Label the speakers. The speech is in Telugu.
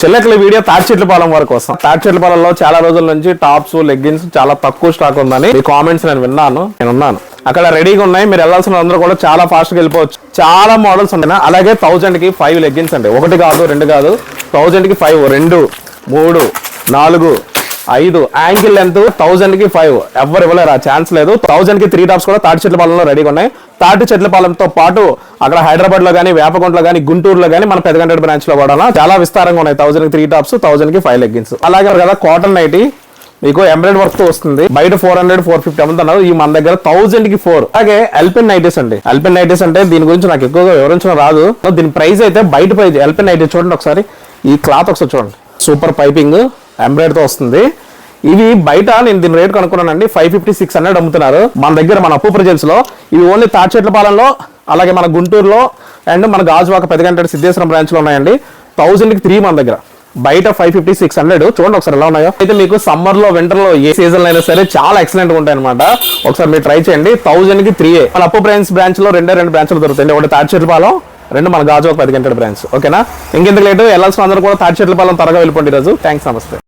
Speaker 1: చెల్లెకల వీడియో తాడిచెట్లపాలెం వారి కోసం. తాడిచెట్లపాలెంలో చాలా రోజుల నుంచి టాప్స్ లెగ్గిన్స్ చాలా తక్కువ స్టాక్ ఉందని మీ కామెంట్స్ నేను విన్నాను. అక్కడ రెడీగా ఉన్నాయి. మీరు వెళ్ళాల్సిన అందరూ కూడా చాలా ఫాస్ట్ గా వెళ్ళిపోవచ్చు. చాలా మోడల్స్ ఉన్నాయి. అలాగే 1000 కి 5 లెగ్గిన్స్ అండి. 1 కాదు 2 కాదు, 1000 కి 5, 2, 3, 4, 5 యాంకిల్ లెంత్ 1000 కి 5 ఎవరు ఇవ్వలేరు, ఆ ఛాన్స్ లేదు. 1000 కి 3 టాప్స్ కూడా తాడిచెట్లపాలెంలో రెడీగా ఉన్నాయి. తాడిచెట్లపాలెంతో పాటు అక్కడ హైదరాబాద్ లో కానీ, వేపకొండలో కానీ, గుంటూరులో కానీ, మన పెదగంట బ్రాంచ్ లో కూడా చాలా విస్తారంగా ఉన్నాయి. 1000 కి 3 టాప్స్, 1000 కి 5 లెగ్గిన్స్. అలాగే కదా కాటన్ నైటీ మీకు ఎంబ్రాయిడ్ వర్క్ తో వస్తుంది. బయట 400, 450 అమ్ముతున్నారు. ఈ మన దగ్గర 1000 కి 4. అలాగే ఎల్పిన్ నైటీస్ అండి. ఎల్పిన్ నైటీస్ అంటే దీని గురించి నాకు ఎక్కువగా వివరించడం రాదు. దీని ప్రైస్ అయితే బయట ప్రైస్ ఎల్పిన్ నైటీస్ చూడండి ఒకసారి. ఈ క్లాత్ ఒకసారి చూడండి, సూపర్ పైపింగ్ ఎంబ్రాయిడ్ తో వస్తుంది. ఇవి బయట నేను దీని రేట్ కనుక్కున్నానండి, 550, 600 అమ్ముతున్నారు. మన దగ్గర మన అప్పు ప్రజెన్స్ లో ఇవి ఓన్లీ తాడిచెట్లపాలెంలో, అలాగే మన గుంటూరులో అండ్ మన గాజువాక పెదగంట సిద్ధేశ్వరం బ్రాంచ్ లో ఉన్నాయండి. 1000 కి 3 మన దగ్గర. బయట 550, 600. చూడండి ఒకసారి ఎలా ఉన్నాయో. అయితే మీకు సమ్మర్ లో, వింటర్ లో ఏ సీజన్ అయినా సరే చాలా ఎక్సలెంట్ గా ఉంటాయి అనమాట. ఒకసారి మీరు ట్రై చేయండి. 1000 కి 3. మన అప్పు బ్రాంచ్ లో 2 బ్రాంచ్లు దొరుకుతాయి. ఒకటి తాడిచెట్లపాలెం, 2 మన గాజువాక పెదగంట బ్రాంచ్. ఓకేనా? ఇంకెందుకు లేటు, వెళ్ళాల్సిన అందరూ కూడా తాడిచెట్లపాలెం త్వరగా వెళ్ళిపోండి ఈరోజు. థ్యాంక్స్, నమస్తే.